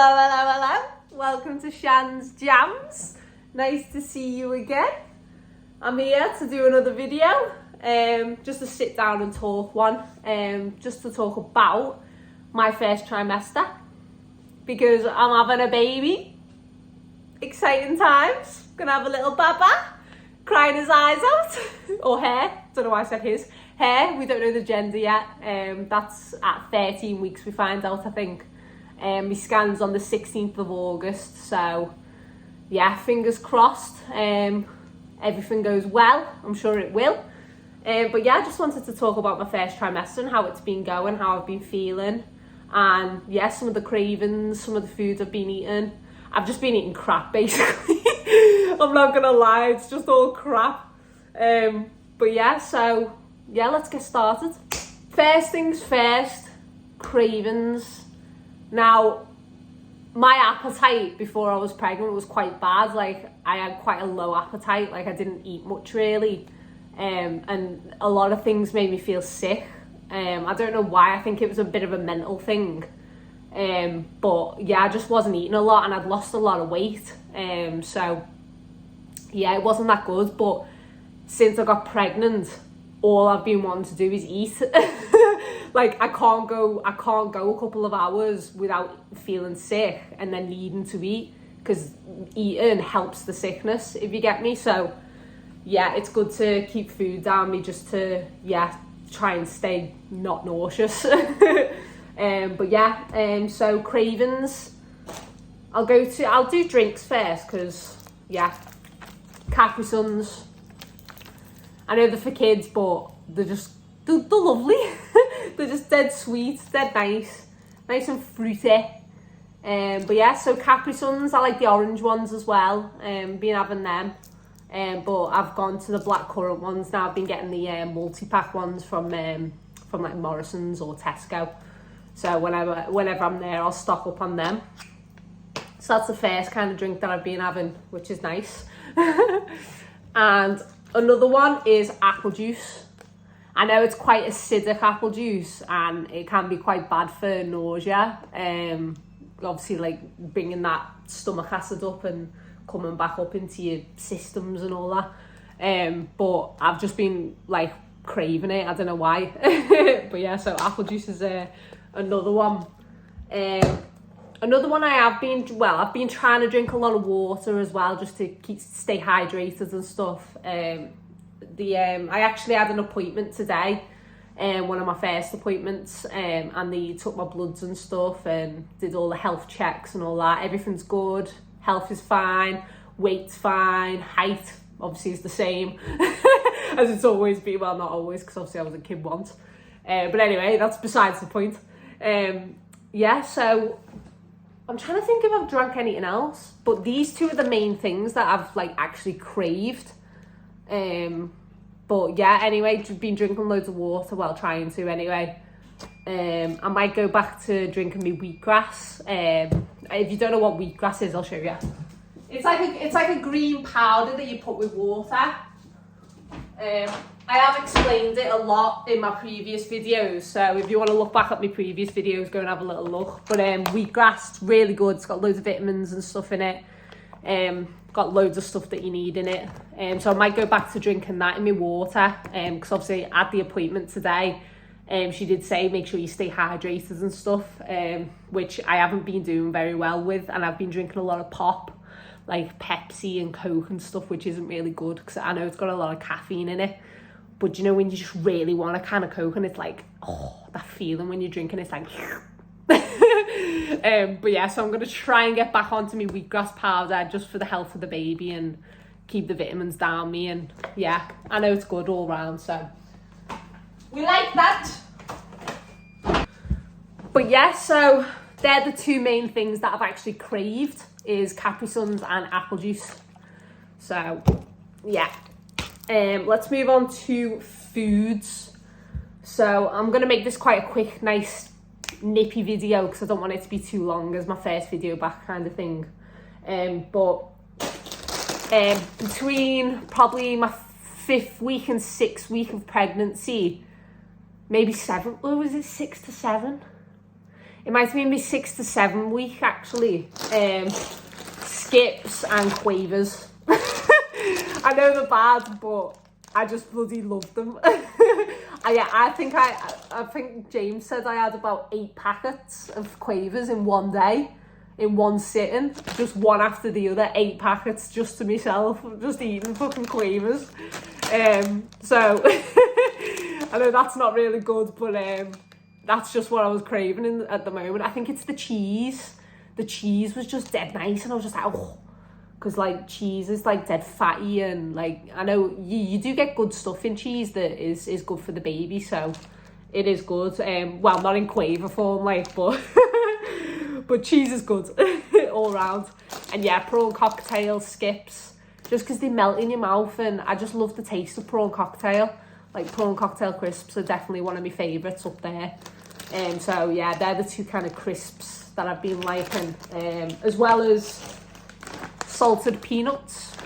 Hello. Welcome to Shan's Jams. Nice to see you again. I'm here to do another video, just to sit down and talk one, just to talk about my first trimester, because I'm having a baby. Exciting times. Gonna have a little baba, crying his eyes out, or hair, don't know why I said his. Hair, we don't know the gender yet. That's at 13 weeks we find out, I think. My scan's on the 16th of August, so yeah, fingers crossed. Everything goes well, I'm sure it will. But yeah, I just wanted to talk about my first trimester and how it's been going, how I've been feeling, and yeah, some of the cravings, some of the foods I've been eating. I've just been eating crap, basically. I'm not gonna lie, it's just all crap. But yeah, so yeah, let's get started. First things first, cravings. Now, my appetite before I was pregnant was quite bad. Like, I had quite a low appetite. Like, I didn't eat much really. And a lot of things made me feel sick. I don't know why. I think it was a bit of a mental thing. But yeah, I just wasn't eating a lot and I'd lost a lot of weight. So yeah, it wasn't that good. But since I got pregnant, all I've been wanting to do is eat. Like, I can't go a couple of hours without feeling sick and then needing to eat, because eating helps the sickness, if you get me. So yeah, it's good to keep food down me, just to try and stay not nauseous. But yeah, so cravings, I'll do drinks first, because yeah, Capri Suns, I know they're for kids, but they're lovely. They're just dead sweet, dead nice and fruity. But yeah, so Capri Suns, I like the orange ones as well. Been having them. But I've gone to the blackcurrant ones now. I've been getting the multi-pack ones from like Morrison's or Tesco. So whenever I'm there, I'll stock up on them. So that's the first kind of drink that I've been having, which is nice. And another one is apple juice. I know it's quite acidic, apple juice, and it can be quite bad for nausea. Obviously, like, bringing that stomach acid up and coming back up into your systems and all that. But I've just been like craving it. I don't know why. But yeah, so apple juice is another one. Another one I've been trying to drink a lot of water as well, just to stay hydrated and stuff. I actually had an appointment today, one of my first appointments, and they took my bloods and stuff and did all the health checks and all that. Everything's good, health is fine, weight's fine, height obviously is the same as it's always been. Well, not always, because obviously I was a kid once, but anyway, that's besides the point. Yeah, so I'm trying to think if I've drank anything else, but these two are the main things that I've like actually craved. But yeah, anyway, been drinking loads of water while trying to anyway. I might go back to drinking my wheatgrass. If you don't know what wheatgrass is, I'll show you. It's like a green powder that you put with water. I have explained it a lot in my previous videos, so if you want to look back at my previous videos, go and have a little look. But wheatgrass, really good. It's got loads of vitamins and stuff in it. Got loads of stuff that you need in it. So I might go back to drinking that in my water, because obviously at the appointment today, she did say make sure you stay hydrated and stuff, which I haven't been doing very well with, and I've been drinking a lot of pop, like Pepsi and Coke and stuff, which isn't really good, because I know it's got a lot of caffeine in it. But you know, when you just really want a can of Coke, and it's like, oh, that feeling when you're drinking, it's like but yeah, so I'm going to try and get back onto my wheatgrass powder, just for the health of the baby and keep the vitamins down me. And yeah, I know it's good all round, so we like that. But yeah, so they're the two main things that I've actually craved, is Capri Suns and apple juice. So yeah, let's move on to foods. So I'm going to make this quite a quick, nice nippy video, because I don't want it to be too long as my first video back kind of thing. But between probably my 5th week and 6th week of pregnancy, maybe 7, or was it 6 to 7? it might have been my 6 to 7 week actually. Skips and quavers. I know they're bad, but I just bloody love them. I think James said I had about 8 packets of quavers in one day, in one sitting, just one after the other, 8 packets just to myself, just eating fucking quavers. So I know that's not really good, but that's just what I was craving at the moment. I think it's the cheese. The cheese was just dead nice, and I was just like, oh, because like cheese is like dead fatty, and like I know you do get good stuff in cheese that is good for the baby, so it is good. Well, not in quaver form, like, but but cheese is good all round. And yeah, prawn cocktail, skips, just because they melt in your mouth, and I just love the taste of prawn cocktail. Like prawn cocktail crisps are definitely one of my favourites up there. So yeah, they're the 2 kind of crisps that I've been liking, as well as salted peanuts.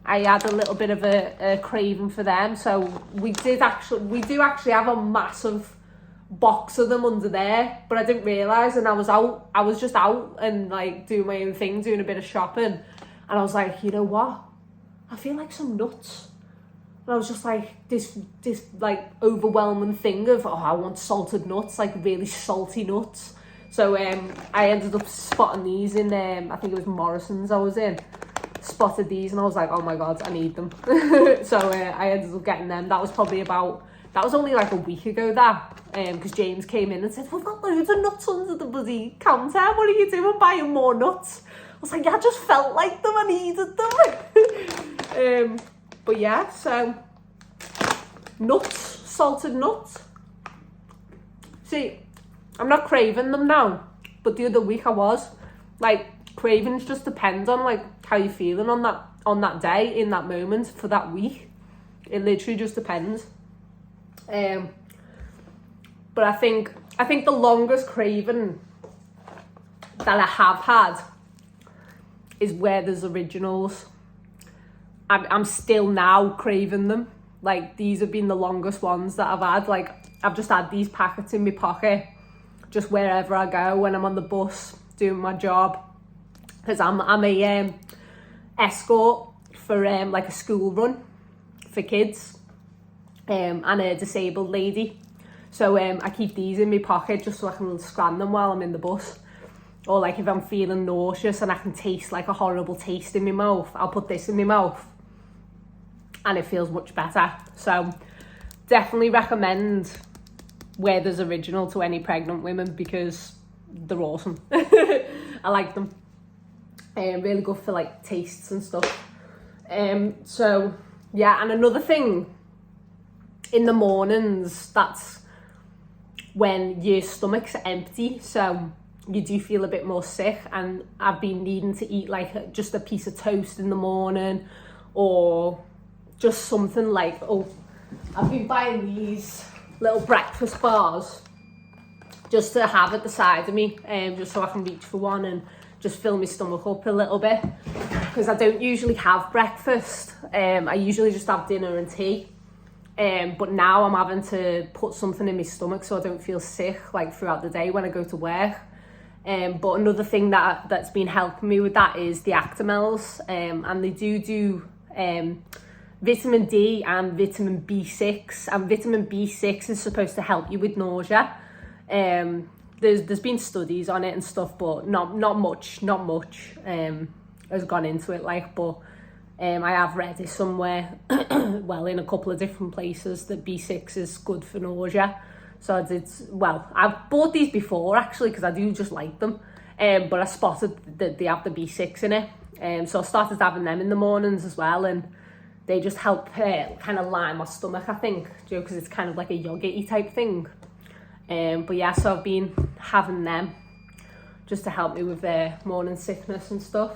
I had a little bit of a craving for them, so we do actually have a massive box of them under there, but I didn't realise, and I was just out and like doing my own thing, doing a bit of shopping, and I was like, you know what, I feel like some nuts. And I was just like, this like overwhelming thing of, oh, I want salted nuts, like really salty nuts. So I ended up spotting these in, I think it was Morrison's I was in. Spotted these and I was like, oh my God, I need them. So I ended up getting them. That was only like a week ago because James came in and said, we've got loads of nuts under the bloody counter. What are you doing buying more nuts? I was like, yeah, I just felt like them, I needed them. But yeah, so nuts, salted nuts. See, I'm not craving them now, but the other week I was. Like, cravings just depend on like how you're feeling on that day, in that moment, for that week. It literally just depends. But I think the longest craving that I have had is Werther's Originals. I'm still now craving them. Like, these have been the longest ones that I've had. Like, I've just had these packets in my pocket just wherever I go, when I'm on the bus doing my job, because I'm a escort for like a school run for kids, and a disabled lady. So I keep these in my pocket just so I can scan them while I'm in the bus. Or like if I'm feeling nauseous and I can taste like a horrible taste in my mouth, I'll put this in my mouth and it feels much better. So definitely recommend Werther's Original to any pregnant women because they're awesome. I like them. Really good for like tastes and stuff. So yeah, and another thing, in the mornings, that's when your stomach's empty, so you do feel a bit more sick, and I've been needing to eat like just a piece of toast in the morning, or just something like, I've been buying these little breakfast bars just to have at the side of me, just so I can reach for one and just fill my stomach up a little bit, because I don't usually have breakfast. I usually just have dinner and tea, but now I'm having to put something in my stomach so I don't feel sick like throughout the day when I go to work. But another thing that's been helping me with that is the Actimels, and they do vitamin D and vitamin B6, and vitamin B6 is supposed to help you with nausea. There's been studies on it and stuff, but not much has gone into it, like, but I have read it somewhere, well, in a couple of different places, that B6 is good for nausea. So I've bought these before actually because I do just like them, but I spotted that they have the B6 in it, so I started having them in the mornings as well, and they just help kind of line my stomach, I think, because it's kind of like a yogurt-y type thing. But yeah, so I've been having them just to help me with morning sickness and stuff.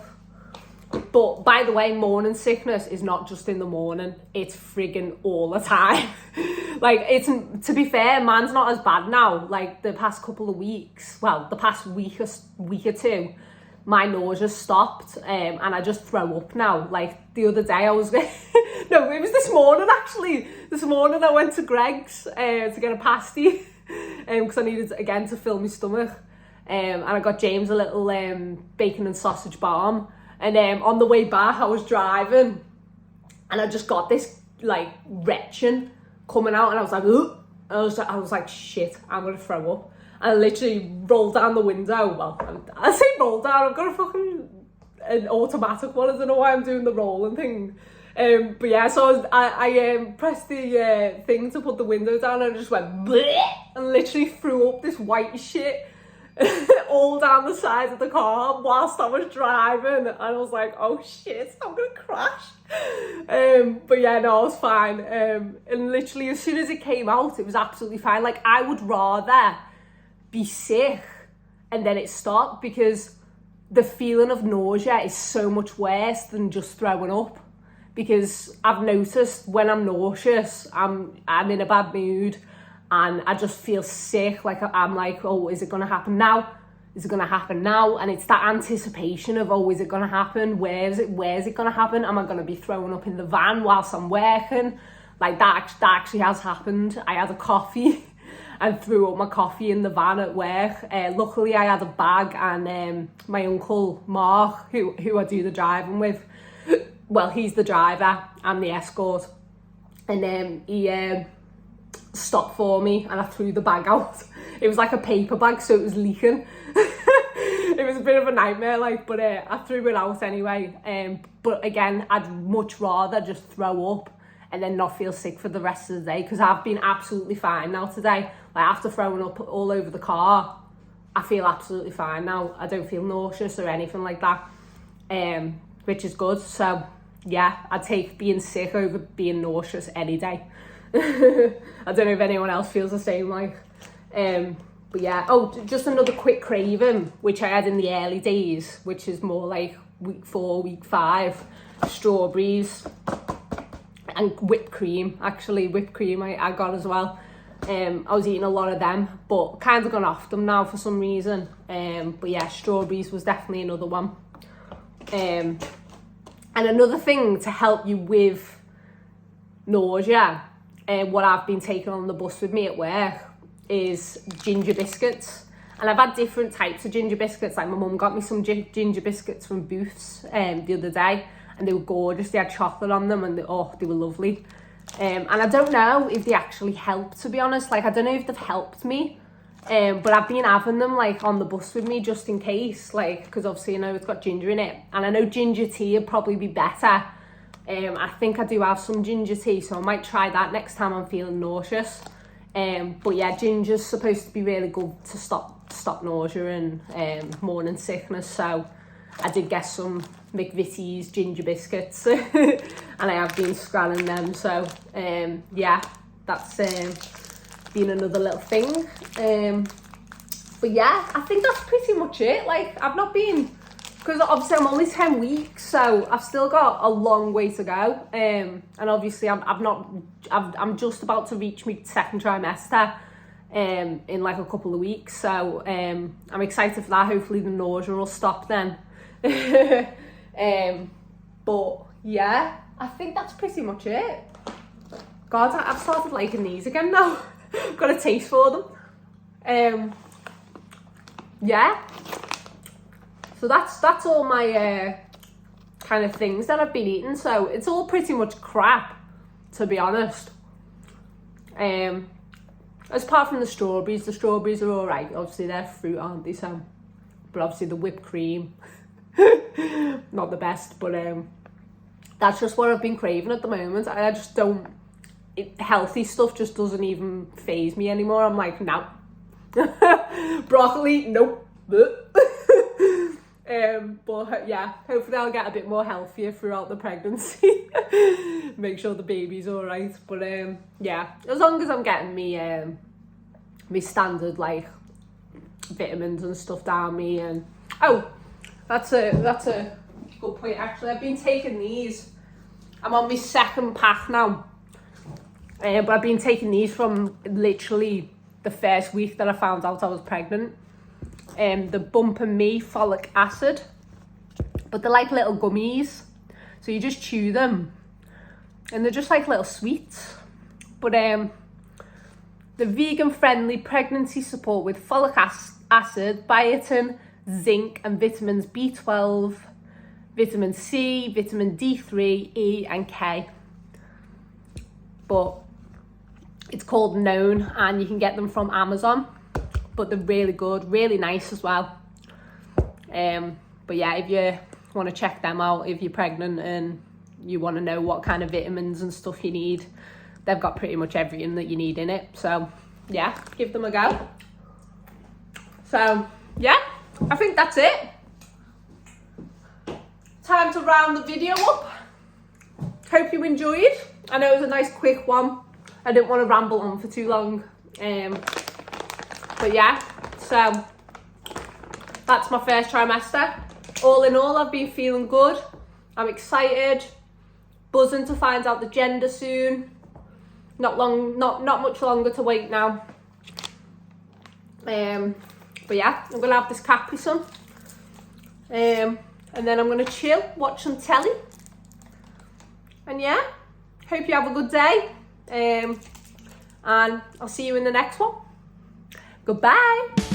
But by the way, morning sickness is not just in the morning, it's friggin' all the time. Like, it's, to be fair, mine's not as bad now. Like, the past couple of weeks, well, the past week or two, my nausea stopped, and I just throw up now. Like, the other day I was no, it was this morning actually. This morning I went to Greg's to get a pasty, because I needed, again, to fill my stomach. and I got James a little bacon and sausage balm. And on the way back, I was driving, and I just got this like retching coming out, and I was like, ugh. I was like, shit, I'm gonna throw up. And I literally rolled down the window. Well, I say roll down. I've got a fucking an automatic one. I don't know why I'm doing the rolling thing. But yeah, so I pressed the thing to put the window down, and I just went bleh, and literally threw up this white shit all down the side of the car whilst I was driving. And I was like, oh shit, I'm gonna crash. But yeah, no, I was fine. And literally as soon as it came out, it was absolutely fine. Like, I would rather be sick and then it stopped, because the feeling of nausea is so much worse than just throwing up. Because I've noticed when I'm nauseous, I'm in a bad mood and I just feel sick. Like, I'm like, oh, is it gonna happen now? Is it gonna happen now? And it's that anticipation of, oh, is it gonna happen? Where's it gonna happen? Am I gonna be throwing up in the van whilst I'm working? Like, that actually has happened. I had a coffee and threw up my coffee in the van at work. Luckily, I had a bag, and my uncle Mark, who I do the driving with, well, he's the driver, I'm the escort, and he stopped for me, and I threw the bag out. It was like a paper bag, so it was leaking. It was a bit of a nightmare, like, but I threw it out anyway. But again, I'd much rather just throw up and then not feel sick for the rest of the day, because I've been absolutely fine now today. Like, after throwing up all over the car, I feel absolutely fine now. I don't feel nauseous or anything like that, which is good. So yeah, I'd take being sick over being nauseous any day. I don't know if anyone else feels the same, like. But yeah, oh, just another quick craving, which I had in the early days, which is more like week 4, week 5, strawberries and whipped cream. Actually, whipped cream I got as well. I was eating a lot of them, but kind of gone off them now for some reason. But yeah, strawberries was definitely another one. And another thing to help you with nausea, what I've been taking on the bus with me at work, is ginger biscuits. And I've had different types of ginger biscuits. Like, my mum got me some ginger biscuits from Booth's the other day, and they were gorgeous. They had chocolate on them, and they were lovely. And I don't know if they actually help, to be honest. Like, I don't know if they've helped me, but I've been having them, like, on the bus with me just in case, like, because obviously, you know, it's got ginger in it, and I know ginger tea would probably be better. I think I do have some ginger tea, so I might try that next time I'm feeling nauseous. But yeah, ginger's supposed to be really good to stop nausea and morning sickness, so I did get some McVitie's ginger biscuits and I have been scanning them, so yeah, that's been another little thing. But yeah, I think that's pretty much it. Like, I've not been, because obviously I'm only 10 weeks, so I've still got a long way to go. And obviously I'm just about to reach my 2nd trimester in like a couple of weeks. So I'm excited for that. Hopefully the nausea will stop then. But yeah, I think that's pretty much it. God, I've started liking these again now. Got a taste for them. Yeah. So that's all my kind of things that I've been eating. So it's all pretty much crap, to be honest. Apart from the strawberries are all right. Obviously they're fruit, aren't they? So, but obviously the whipped cream, not the best. But that's just what I've been craving at the moment. I just don't. Healthy stuff just doesn't even faze me anymore. I'm like, no. Broccoli, nope. But yeah, hopefully I'll get a bit more healthier throughout the pregnancy. Make sure the baby's all right. But yeah, as long as I'm getting me standard like vitamins and stuff down me. And oh, that's a good point actually. I've been taking these. I'm on my 2nd pack now, but I've been taking these from literally the first week that I found out I was pregnant. The Bump and Me folic acid, but they're like little gummies, so you just chew them and they're just like little sweets. But the vegan friendly pregnancy support with folic acid, biotin, zinc, and vitamins B12, vitamin C, vitamin D3, E, and K. But it's called Known, and you can get them from Amazon. But they're really good, really nice as well. But yeah, if you want to check them out, if you're pregnant and you want to know what kind of vitamins and stuff you need, they've got pretty much everything that you need in it. So yeah, give them a go. So yeah, I think that's it. Time to round the video up. Hope you enjoyed. I know it was a nice quick one. I didn't want to ramble on for too long. But yeah, so that's my first trimester. All in all, I've been feeling good. I'm excited, buzzing to find out the gender soon. Not much longer to wait now. But yeah, I'm gonna have this Capri Sun. And then I'm gonna chill, watch some telly. And yeah, hope you have a good day. And I'll see you in the next one. Goodbye.